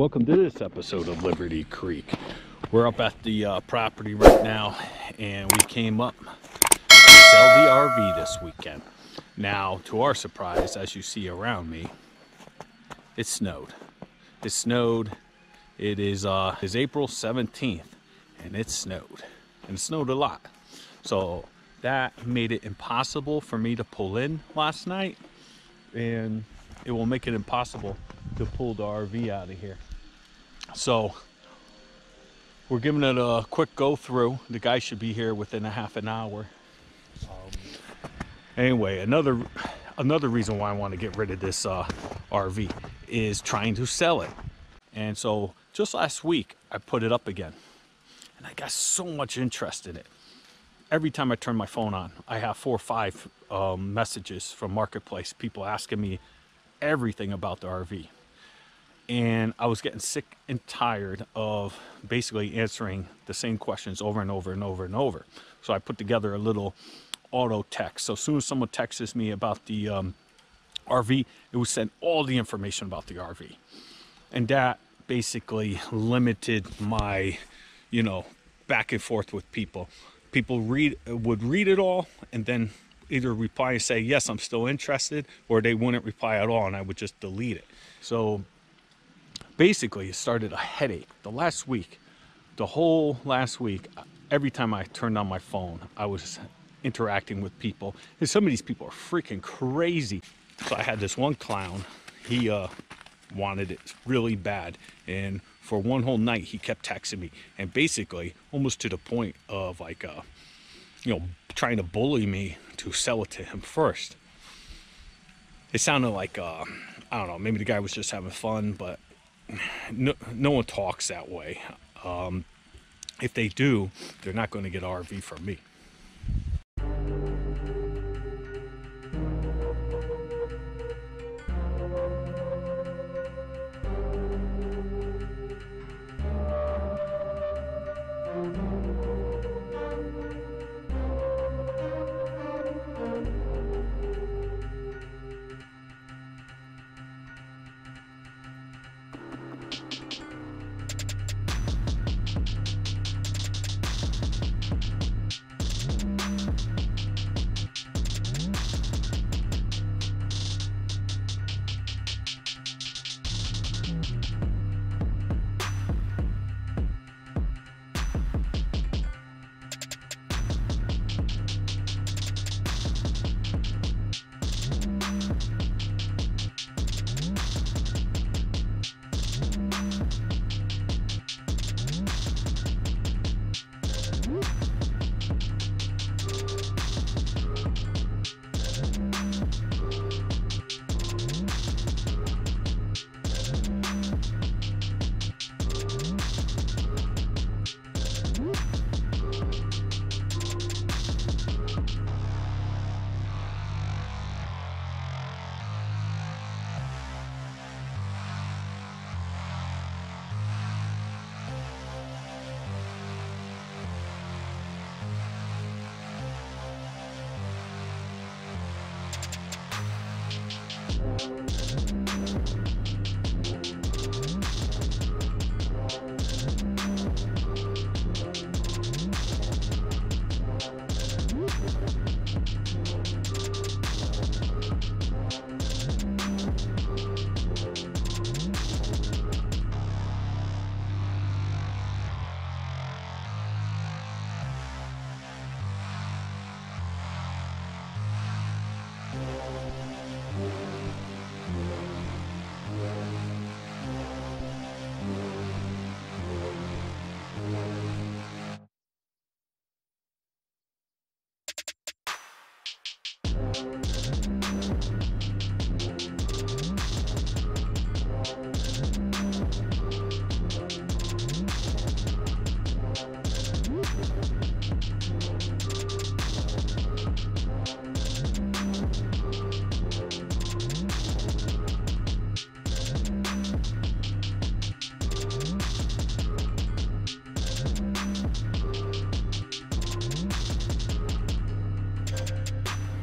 Welcome to this episode of Liberty Creek. We're up at the property right now, and we came up to sell the RV this weekend. Now, to our surprise, as you see around me, it snowed. It snowed. It is April 17th, and it snowed. And it snowed a lot. So that made it impossible for me to pull in last night, and it will make it impossible to pull the RV out of here. So we're giving it a quick go through. The guy should be here within a half an hour. Anyway, another reason why I want to get rid of this RV is trying to sell it. And so just last week I put it up again, and I got so much interest in it. Every time I turn my phone on, I have 4 or 5 messages from Marketplace, people asking me everything about the RV. And I was getting sick and tired of basically answering the same questions over and over and over and over. So I put together a little auto text. So as soon as someone texts me about the RV, it would send all the information about the RV. And that basically limited my, back and forth with people. People would read it all and then either reply and say, yes, I'm still interested, or they wouldn't reply at all and I would just delete it. So basically, it started a headache. The whole last week, every time I turned on my phone, I was interacting with people. And some of these people are freaking crazy. So I had this one clown. He wanted it really bad. And for one whole night, he kept texting me. And basically, almost to the point of trying to bully me to sell it to him first. It sounded like, I don't know, maybe the guy was just having fun, but no one talks that way. If they do, they're not going to get RV from me.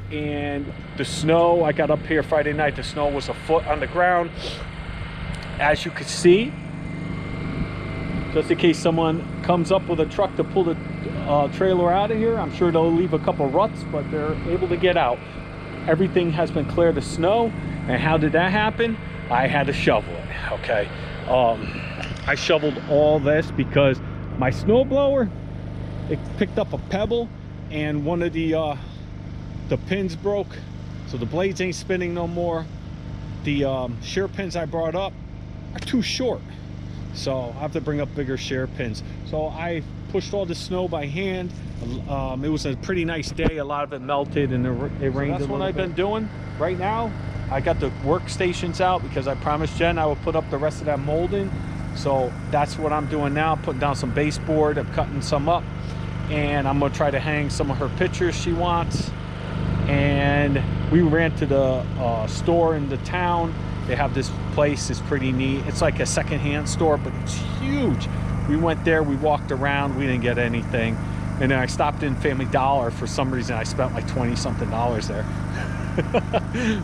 And the snow, I got up here Friday night, the snow was a foot on the ground. As you could see, just in case someone comes up with a truck to pull the trailer out of here. I'm sure they'll leave a couple ruts, but they're able to get out. Everything has been cleared of snow. And how did that happen? I had to shovel it, okay? I shoveled all this because my snowblower, it picked up a pebble and one of the pins broke, so the blades ain't spinning no more. The shear pins I brought up are too short, so I have to bring up bigger shear pins. So I pushed all the snow by hand. It was a pretty nice day. A lot of it melted and it rained. So that's what I've been doing right now. I got the workstations out because I promised Jen I would put up the rest of that molding. So that's what I'm doing now, putting down some baseboard. I'm cutting some up, and I'm gonna try to hang some of her pictures she wants. And we ran to the store in the town. They have this place, it's pretty neat. It's like a secondhand store, but it's huge. We went there, we walked around, we didn't get anything. And then I stopped in Family Dollar. For some reason, I spent like $20-something there.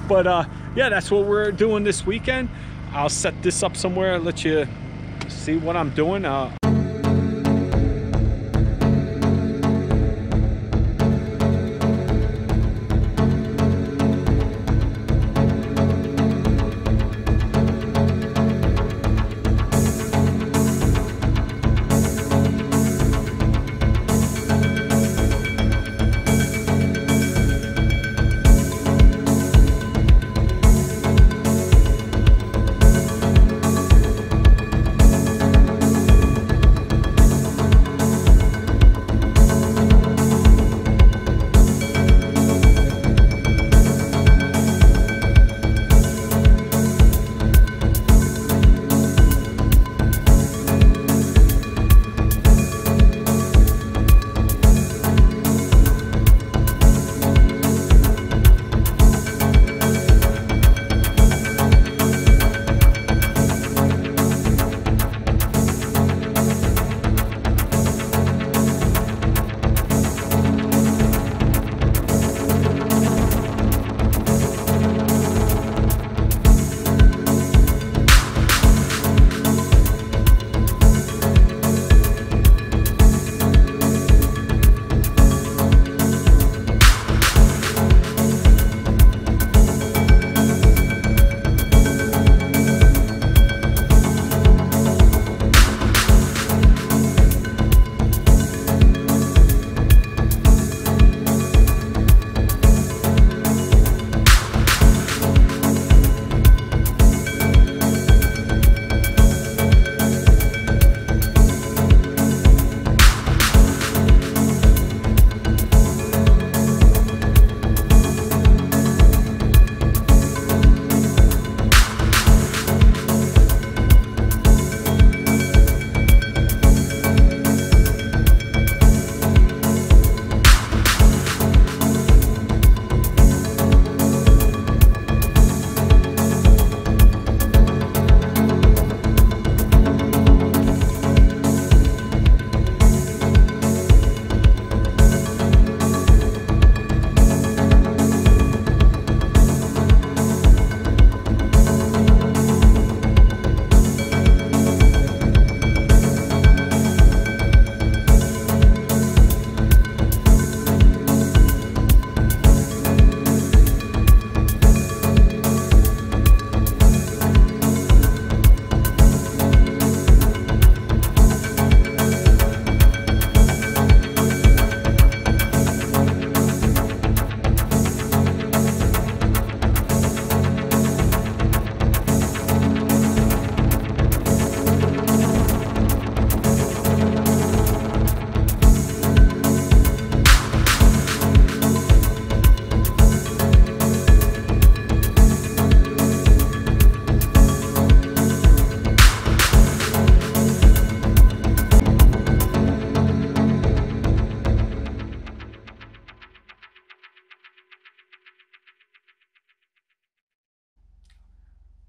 But yeah, that's what we're doing this weekend. I'll set this up somewhere, let you see what I'm doing.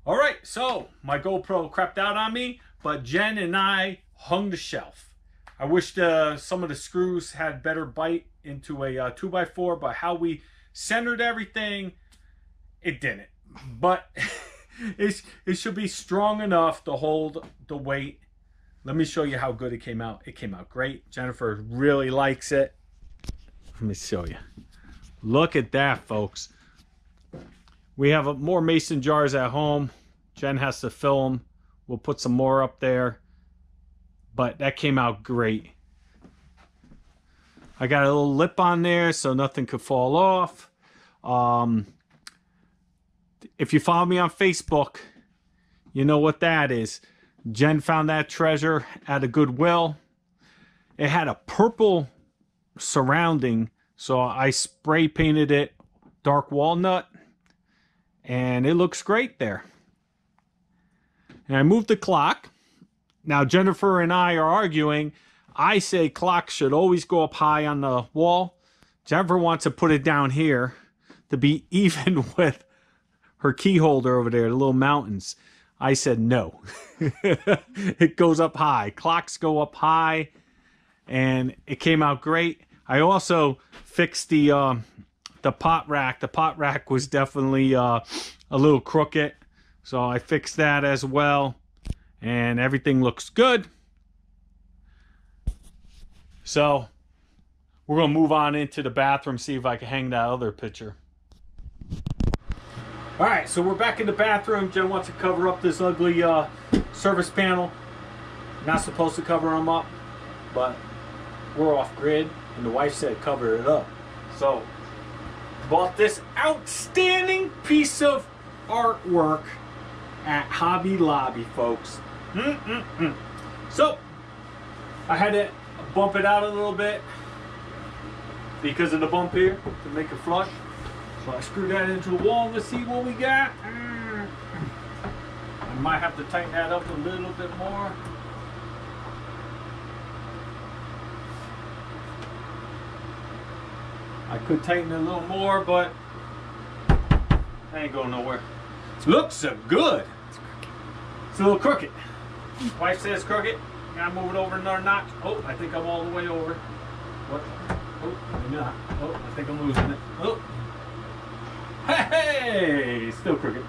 All right, so my GoPro crapped out on me, but Jen and I hung the shelf. I wish some of the screws had better bite into a 2x4, but how we centered everything, it didn't. But it should be strong enough to hold the weight let me show you how good it came out. It came out great. Jennifer really likes it. Let me show you. Look at that, folks. We have more mason jars at home. Jen has to fill them. We'll put some more up there. But that came out great. I got a little lip on there so nothing could fall off. If you follow me on Facebook, you know what that is. Jen found that treasure at a Goodwill. It had a purple surrounding, so I spray painted it dark walnut, and it looks great there. And I moved the clock. Now Jennifer and I are arguing. I say clocks should always go up high on the wall. Jennifer wants to put it down here to be even with her key holder over there, the little mountains. I said no. It goes up high. Clocks go up high, and it came out great. I also fixed the pot rack. The pot rack was definitely a little crooked, so I fixed that as well, and everything looks good. So we're gonna move on into the bathroom, see if I can hang that other picture. All right, so we're back in the bathroom. Jen wants to cover up this ugly service panel. Not supposed to cover them up, but we're off grid, and the wife said cover it up. So, bought this outstanding piece of artwork at Hobby Lobby, folks. So, I had to bump it out a little bit because of the bump here to make it flush. So I screwed that into the wall to see what we got. I might have to tighten that up a little bit more. I could tighten it a little more, but I ain't going nowhere. Looks so good. It's a little crooked. Wife says crooked. Gotta move it over another notch. Oh, I think I'm all the way over. What? Oh, maybe not. Oh, I think I'm losing it. Oh. Hey, still crooked.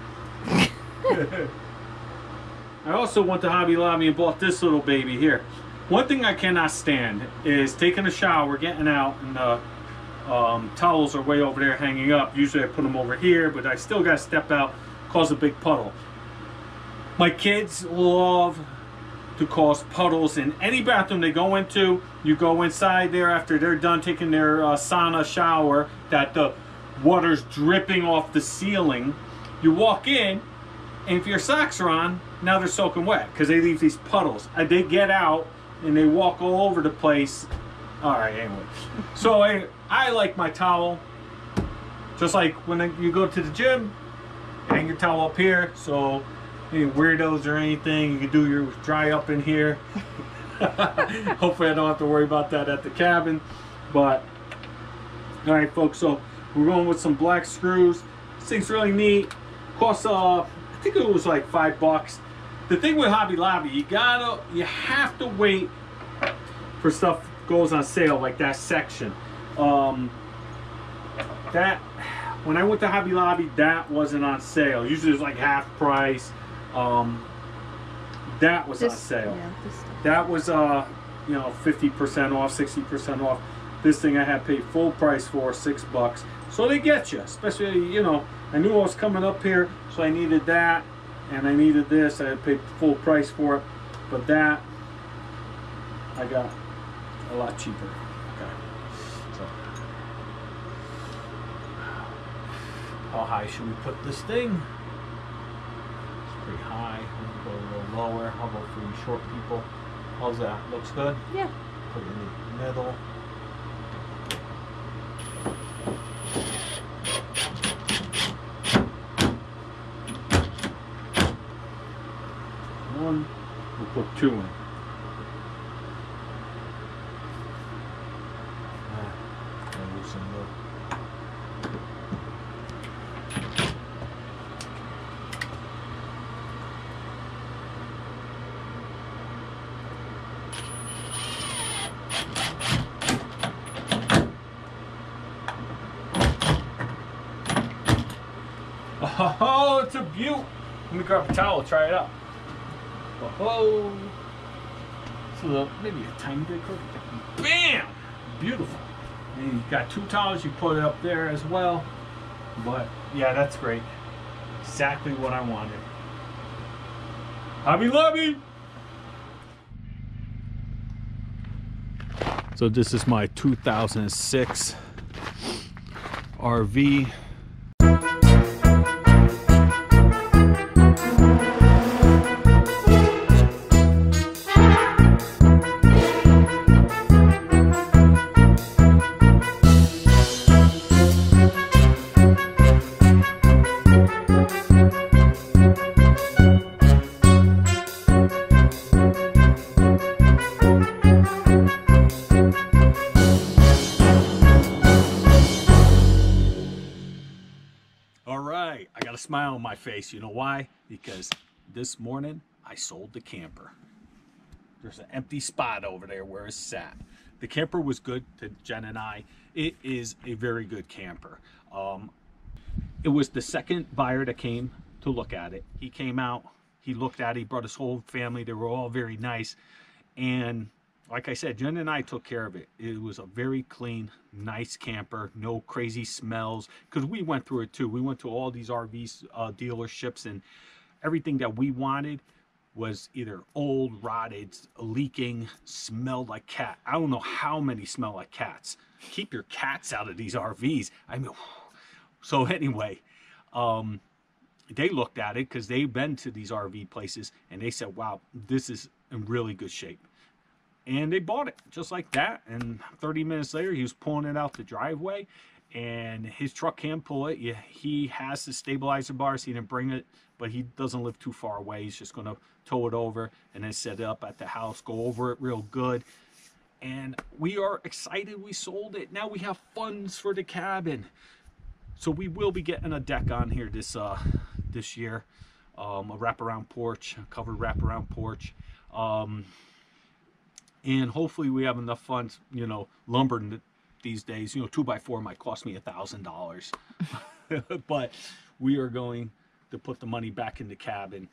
I also went to Hobby Lobby and bought this little baby here. One thing I cannot stand is taking a shower, getting out, and the towels are way over there hanging up. Usually I put them over here, but I still got to step out, cause a big puddle. My kids love to cause puddles in any bathroom they go into. You go inside there after they're done taking their sauna shower, that the water's dripping off the ceiling. You walk in, and if your socks are on, now they're soaking wet because they leave these puddles. They get out and they walk all over the place. All right, anyway. So I like my towel, just like when you go to the gym, hang your towel up here, so any weirdos or anything, you can do your dry up in here. Hopefully I don't have to worry about that at the cabin. But all right, folks, so we're going with some black screws. This thing's really neat. Costs I think it was like $5. The thing with Hobby Lobby, you have to wait for stuff goes on sale, like that section. That when I went to Hobby Lobby, that wasn't on sale. Usually it's like half price. That was on sale. Yeah, that was 50% off, 60% off. This thing I had paid full price for, $6. So they get you, especially, I knew I was coming up here, so I needed that, and I needed this. I had paid full price for it, but that I got a lot cheaper. Okay. So, how high should we put this thing? It's pretty high. I'm gonna go a little lower. How about for you short people? How's that? Looks good? Yeah. Put it in the middle. One, we'll put two in. Oh, it's a beaut. Let me grab a towel, try it out. Oh, So maybe a tiny bit crooked. Bam! Beautiful. And you got 2 towels, you put it up there as well. But yeah, that's great. Exactly what I wanted. Hobby Lobby! So this is my 2006 RV. All right, I got a smile on my face. You know why? Because this morning I sold the camper. There's an empty spot over there where it's sat. The camper was good to Jen and I. It is a very good camper. It was the second buyer that came to look at it. He came out, he looked at it, he brought his whole family. They were all very nice. And like I said, Jen and I took care of it. It was a very clean, nice camper, no crazy smells, because we went through it too. We went to all these RV dealerships, and everything that we wanted was either old, rotted, leaking, smelled like cat. I don't know how many smell like cats. Keep your cats out of these RVs. I mean, so anyway, they looked at it because they've been to these RV places, and they said, wow, this is in really good shape. And they bought it just like that. And 30 minutes later, he was pulling it out the driveway, and his truck can pull it. Yeah, he has the stabilizer bars. He didn't bring it, but he doesn't live too far away. He's just going to tow it over and then set it up at the house, go over it real good. And we are excited we sold it. Now we have funds for the cabin. So we will be getting a deck on here this year. A wraparound porch, a covered wraparound porch. And hopefully we have enough funds, you know, lumber these days, you know, 2x4 might cost me $1,000. But we are going to put the money back in the cabin,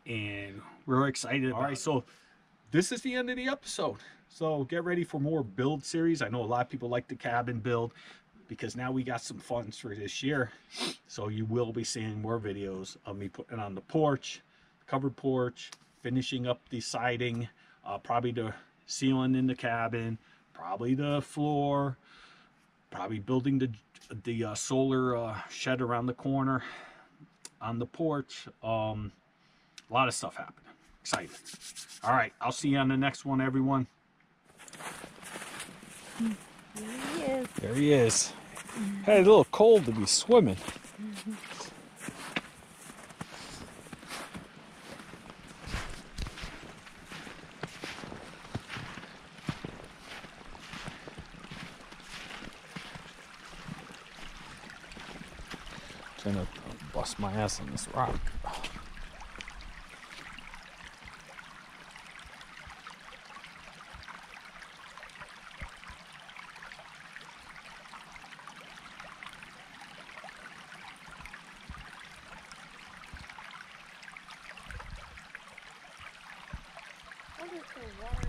and we're excited. All right, so this is the end of the episode. So get ready for more build series. I know a lot of people like the cabin build because now we got some funds for this year. So you will be seeing more videos of me putting on the porch, covered porch, finishing up the siding, probably the ceiling in the cabin, probably the floor, probably building the solar shed around the corner on the porch. A lot of stuff happened. Excited. All right, I'll see you on the next one, everyone. There he is. There he is. Hey, a little cold to be swimming. Trying to bust my ass on this rock. What is the water?